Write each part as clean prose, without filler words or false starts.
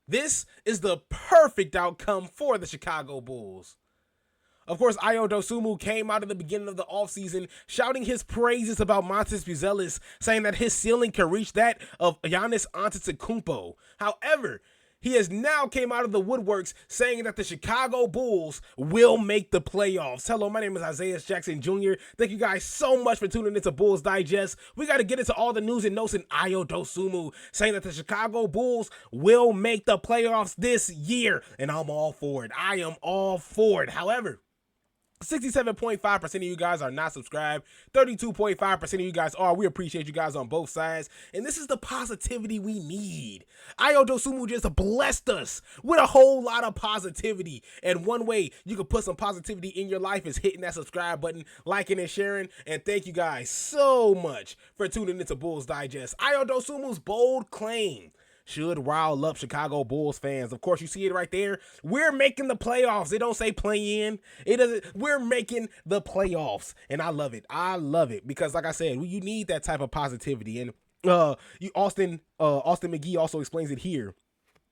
This is the perfect outcome for the Chicago Bulls. Of course, Ayo Dosunmu came out at the beginning of the offseason shouting his praises about Montes Buzelis, saying that his ceiling can reach that of Giannis Antetokounmpo. However, he has now came out of the woodworks saying that the Chicago Bulls will make the playoffs. Hello, my name is Isaias Jackson Jr. Thank you guys so much for tuning into Bulls Digest. We got to get into all the news and notes in Ayo Dosunmu saying that the Chicago Bulls will make the playoffs this year, and I'm all for it. I am all for it. However, 67.5% of you guys are not subscribed. 32.5% of you guys are. We appreciate you guys on both sides. And this is the positivity we need. Ayo Dosunmu just blessed us with a whole lot of positivity. And one way you can put some positivity in your life is hitting that subscribe button, liking and sharing. And thank you guys so much for tuning into Bulls Digest. Ayo Dosunmu's bold claim should rile up Chicago Bulls fans. Of course, you see it right there. We're making the playoffs. It don't say play in. It doesn't. We're making the playoffs, and I love it. I love it because, like I said, you need that type of positivity. And Austin McGee also explains it here.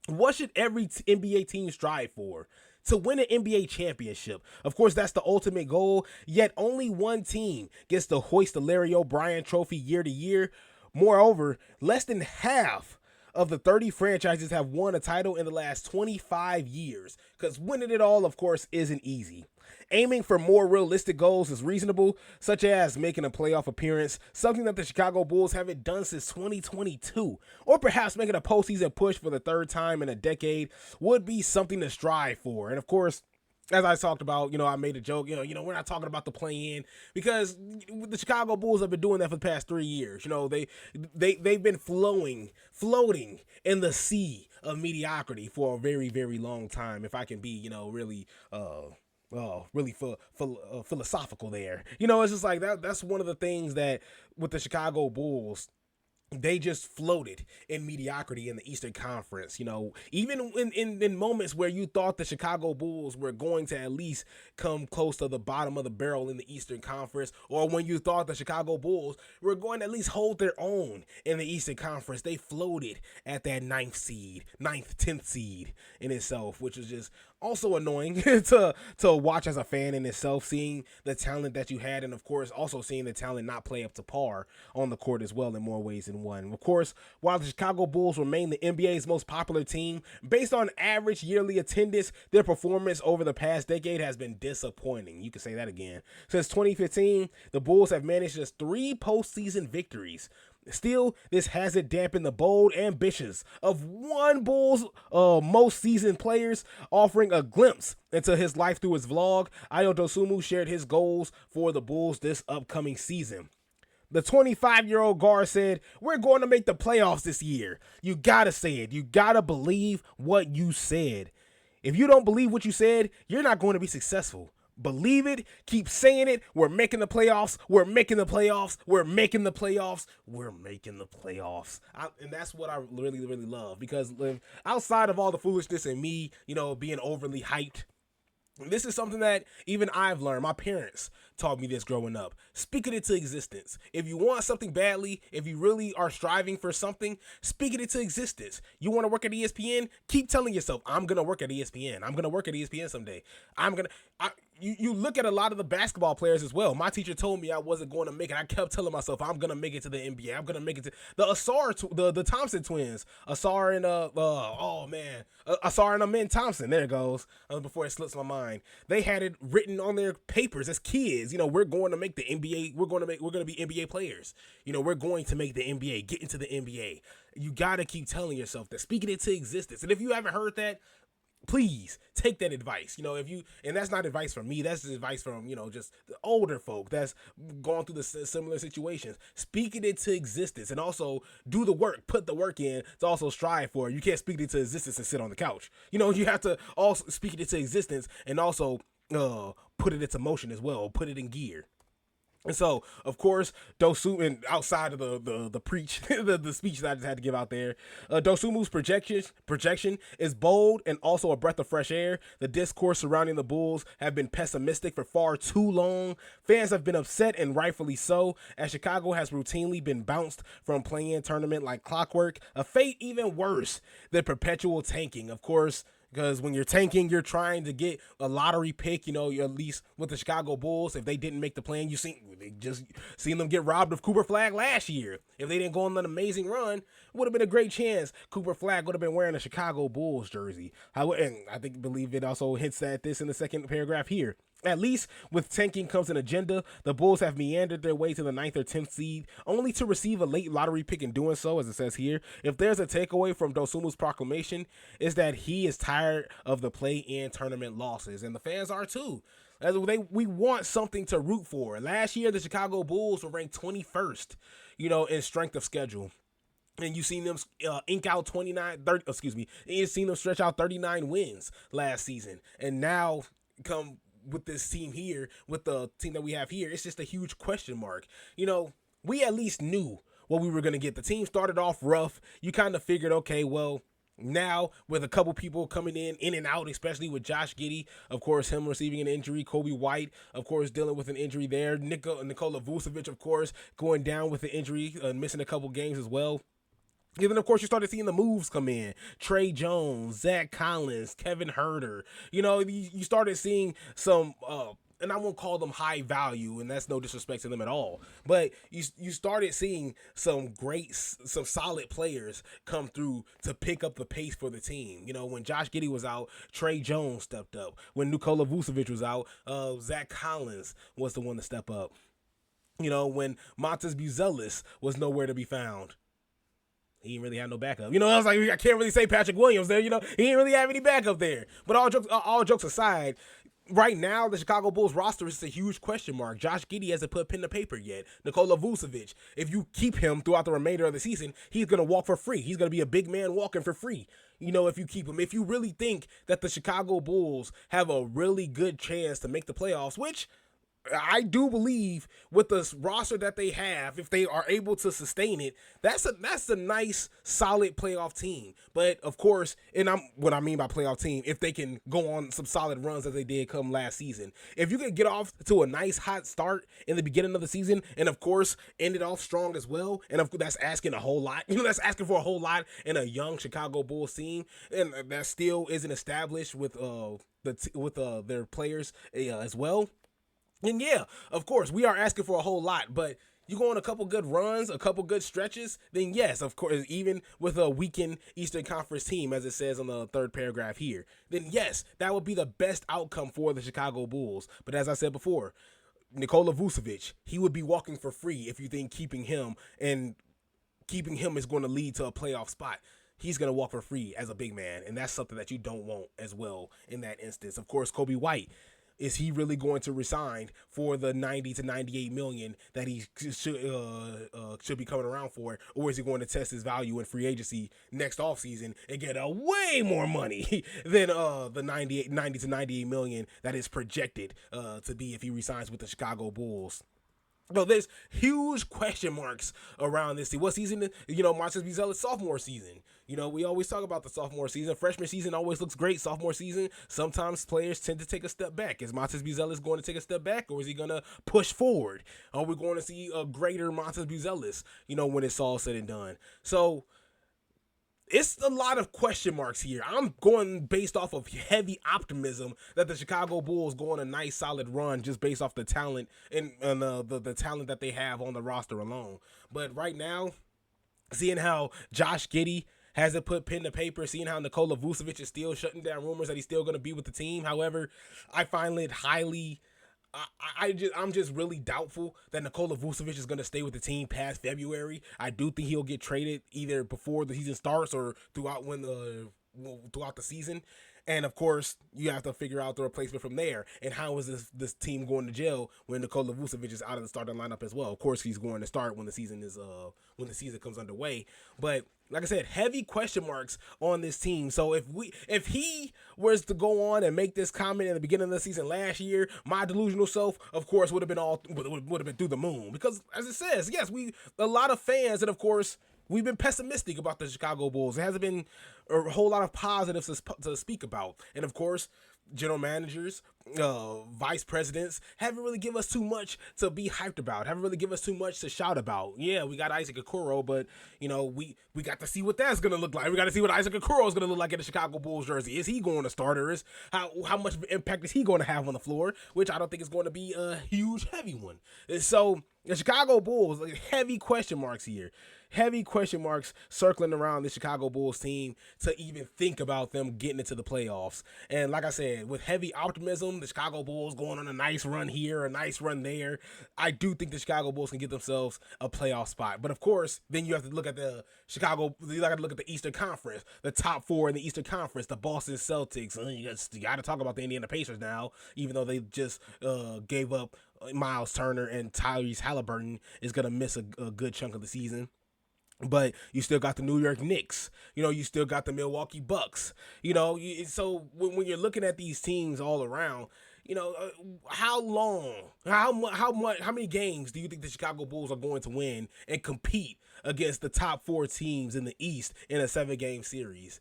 What should every NBA team strive for? To win an NBA championship. Of course, that's the ultimate goal, yet only one team gets to hoist the Larry O'Brien trophy year to year. Moreover, less than half of the 30 franchises have won a title in the last 25 years, because winning it all, of course, isn't easy. Aiming for more realistic goals is reasonable, such as making a playoff appearance, something that the Chicago Bulls haven't done since 2022, or perhaps making a postseason push for the third time in a decade would be something to strive for. And of course, as I talked about, I made a joke, we're not talking about the play-in because the Chicago Bulls have been doing that for the past 3 years. They've been floating in the sea of mediocrity for a very, very long time. If I can be, really, philosophical there. It's just like that. That's one of the things that with the Chicago Bulls, they just floated in mediocrity in the Eastern Conference. Even in moments where you thought the Chicago Bulls were going to at least come close to the bottom of the barrel in the Eastern Conference, or when you thought the Chicago Bulls were going to at least hold their own in the Eastern Conference, they floated at that 10th seed in itself, which is just also annoying to watch as a fan in itself, seeing the talent that you had, and of course also seeing the talent not play up to par on the court as well in more ways than one. Of course, while the Chicago Bulls remain the NBA's most popular team, based on average yearly attendance, their performance over the past decade has been disappointing. You can say that again. Since 2015, the Bulls have managed just 3 postseason victories. Still, this hasn't dampened the bold ambitions of one Bulls most seasoned players. Offering a glimpse into his life through his vlog, Ayo Dosunmu shared his goals for the Bulls this upcoming season. The 25-year-old guard said, "We're going to make the playoffs this year." You gotta say it. You gotta believe what you said. If you don't believe what you said, you're not going to be successful. Believe it. Keep saying it. We're making the playoffs. We're making the playoffs. We're making the playoffs. We're making the playoffs. And that's what I really, really love, because outside of all the foolishness and me, being overly hyped, this is something that even I've learned. My parents taught me this growing up. Speak it into existence. If you want something badly, if you really are striving for something, speak it into existence. You want to work at ESPN? Keep telling yourself, I'm going to work at ESPN. I'm going to work at ESPN someday. You look at a lot of the basketball players as well. My teacher told me I wasn't going to make it. I kept telling myself, I'm going to make it to the NBA. I'm going to make it to the Thompson twins. Asar and Amin Thompson. There it goes. Before it slips my mind. They had it written on their papers as kids. We're going to make the NBA. We're going to be NBA players. We're going to make the NBA, get into the NBA. You got to keep telling yourself that, speaking it to existence. And if you haven't heard that, please take that advice. And that's not advice from me. That's advice from, just the older folk that's gone through the similar situations. Speak it into existence, and also do the work, put the work in to also strive for it. You can't speak it into existence and sit on the couch. You have to also speak it into existence and also put it into motion as well, put it in gear. And so, of course, Dosunmu, and outside of the preach, the speech that I just had to give out there, Dosumu's projection is bold and also a breath of fresh air. The discourse surrounding the Bulls have been pessimistic for far too long. Fans have been upset, and rightfully so, as Chicago has routinely been bounced from play-in tournament like clockwork, a fate even worse than perpetual tanking. Of course, because when you're tanking, you're trying to get a lottery pick, at least with the Chicago Bulls. If they didn't make the plan, they just seen them get robbed of Cooper Flag last year. If they didn't go on an amazing run, it would have been a great chance Cooper Flag would have been wearing a Chicago Bulls jersey. And I believe it also hints at this in the second paragraph here. At least with tanking comes an agenda. The Bulls have meandered their way to the 9th or 10th seed, only to receive a late lottery pick in doing so, as it says here. If there's a takeaway from Dosumu's proclamation, is that he is tired of the play-in tournament losses, and the fans are too. We want something to root for. Last year, the Chicago Bulls were ranked 21st, in strength of schedule. And you've seen them ink out 30, you've seen them stretch out 39 wins last season. And now come with this team here, with the team that we have here, it's just a huge question mark. We at least knew what we were going to get. The team started off rough. You kind of figured, okay, well, now with a couple people coming in and out, especially with Josh Giddey, of course, him receiving an injury, Kobe White, of course, dealing with an injury there, Nikola Vucevic, of course, going down with an injury, missing a couple games as well. And then, of course, you started seeing the moves come in. Trey Jones, Zach Collins, Kevin Huerter. You started seeing some, and I won't call them high value, and that's no disrespect to them at all. But you started seeing some solid players come through to pick up the pace for the team. When Josh Giddey was out, Trey Jones stepped up. When Nikola Vucevic was out, Zach Collins was the one to step up. When Montes Buzelis was nowhere to be found, he didn't really have no backup. I was like, I can't really say Patrick Williams there. He didn't really have any backup there. But all jokes aside, right now, the Chicago Bulls roster is a huge question mark. Josh Giddey hasn't put pen to paper yet. Nikola Vucevic, if you keep him throughout the remainder of the season, he's going to walk for free. He's going to be a big man walking for free. If you keep him. If you really think that the Chicago Bulls have a really good chance to make the playoffs, which I do believe with the roster that they have, if they are able to sustain it, that's a nice, solid playoff team. But of course, what I mean by playoff team, if they can go on some solid runs as they did come last season. If you can get off to a nice hot start in the beginning of the season, and of course end it off strong as well, and that's asking a whole lot. That's asking for a whole lot in a young Chicago Bulls team, and that still isn't established with their players as well. And yeah, of course, we are asking for a whole lot, but you go on a couple good runs, a couple good stretches, then yes, of course, even with a weakened Eastern Conference team, as it says on the third paragraph here, then yes, that would be the best outcome for the Chicago Bulls. But as I said before, Nikola Vucevic, he would be walking for free if you think keeping him is going to lead to a playoff spot. He's going to walk for free as a big man, and that's something that you don't want as well in that instance. Of course, Kobe White. Is he really going to resign for the 90 to 98 million that he should be coming around for, or is he going to test his value in free agency next offseason and get a way more money than the 90 to 98 million that is projected to be if he resigns with the Chicago Bulls? So there's huge question marks around this. What season? Montes Buzelis' sophomore season. We always talk about the sophomore season. Freshman season always looks great. Sophomore season, sometimes players tend to take a step back. Is Montes Buzelis going to take a step back, or is he going to push forward? Are we going to see a greater Montes Buzelis, when it's all said and done? So it's a lot of question marks here. I'm going based off of heavy optimism that the Chicago Bulls go on a nice solid run just based off the talent and the talent that they have on the roster alone. But right now, seeing how Josh Giddey hasn't put pen to paper, seeing how Nikola Vucevic is still shutting down rumors that he's still going to be with the team. However, I find it highly I'm just really doubtful that Nikola Vucevic is going to stay with the team past February. I do think he'll get traded either before the season starts or throughout when throughout the season. And of course, you have to figure out the replacement from there. And how is this team going to gel when Nikola Vucevic is out of the starting lineup as well? Of course, he's going to start when the season comes underway. But like I said, heavy question marks on this team. So if he was to go on and make this comment in the beginning of the season last year, my delusional self, of course, would have been through the moon. Because as it says, yes, a lot of fans, and of course, we've been pessimistic about the Chicago Bulls. There hasn't been a whole lot of positives to speak about. And of course, general managers, vice presidents haven't really given us too much to be hyped about. Haven't really given us too much to shout about. Yeah, we got Isaac Okoro, but we got to see what that's gonna look like. We got to see what Isaac Okoro is gonna look like in the Chicago Bulls jersey. Is he going to start, or is how much impact is he going to have on the floor? Which I don't think is going to be a huge, heavy one. So the Chicago Bulls, heavy question marks here. Heavy question marks circling around the Chicago Bulls team to even think about them getting into the playoffs. And like I said, with heavy optimism, the Chicago Bulls going on a nice run here, a nice run there, I do think the Chicago Bulls can get themselves a playoff spot. But of course, then you have to look at the Eastern Conference, the top four in the Eastern Conference, the Boston Celtics. You got to talk about the Indiana Pacers now, even though they just gave up Miles Turner, and Tyrese Halliburton is going to miss a good chunk of the season. But you still got the New York Knicks. You still got the Milwaukee Bucks. So when you're looking at these teams all around, how many games do you think the Chicago Bulls are going to win and compete against the top four teams in the East in a 7-game series?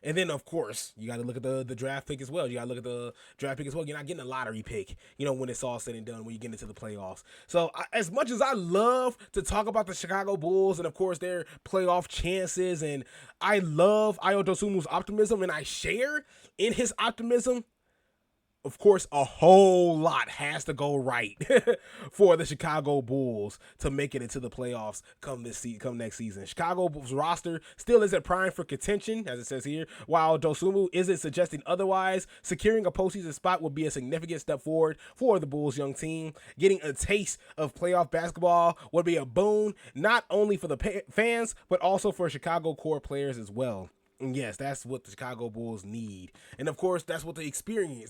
And then, of course, you got to look at the draft pick as well. You're not getting a lottery pick, when it's all said and done, when you get into the playoffs. So, as much as I love to talk about the Chicago Bulls and, of course, their playoff chances, and I love Ayo Dosunmu's optimism, and I share in his optimism, of course, a whole lot has to go right for the Chicago Bulls to make it into the playoffs come next season. Chicago Bulls roster still isn't primed for contention, as it says here, while Dosunmu isn't suggesting otherwise. Securing a postseason spot would be a significant step forward for the Bulls' young team. Getting a taste of playoff basketball would be a boon, not only for the fans, but also for Chicago core players as well. And yes, that's what the Chicago Bulls need. And of course, that's the experience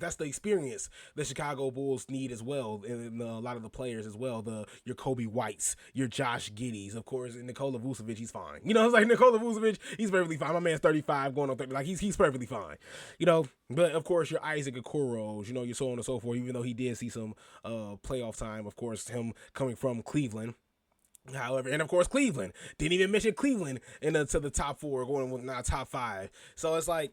the Chicago Bulls need as well. And a lot of the players as well. Your Kobe Whites, your Josh Giddeys, of course, and Nikola Vucevic, he's fine. It's like Nikola Vucevic, he's perfectly fine. My man's 35 going on 30. Like he's perfectly fine. But of course your Isaac Okuros, your so on and so forth, even though he did see some playoff time, of course, him coming from Cleveland. However, and of course, Cleveland. Didn't even mention Cleveland to the top four, going with now top 5. So it's like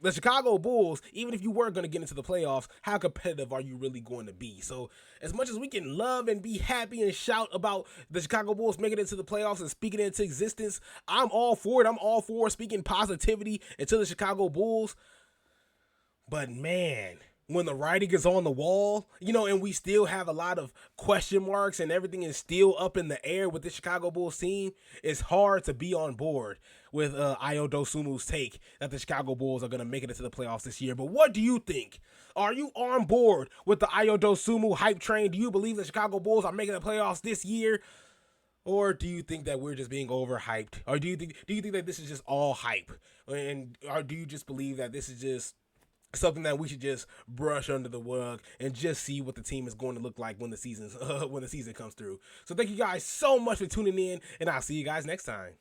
the Chicago Bulls, even if you were going to get into the playoffs, how competitive are you really going to be? So as much as we can love and be happy and shout about the Chicago Bulls making it into the playoffs and speaking it into existence, I'm all for it. I'm all for speaking positivity into the Chicago Bulls. But man, when the writing is on the wall, and we still have a lot of question marks and everything is still up in the air with the Chicago Bulls team, it's hard to be on board with Ayo Dosunmu's take that the Chicago Bulls are going to make it into the playoffs this year. But what do you think? Are you on board with the Ayo Dosunmu hype train? Do you believe the Chicago Bulls are making the playoffs this year? Or do you think that we're just being overhyped? Or do you think that this is just all hype? Or do you just believe that this is just something that we should just brush under the rug and just see what the team is going to look like when the season comes through? So thank you guys so much for tuning in, and I'll see you guys next time.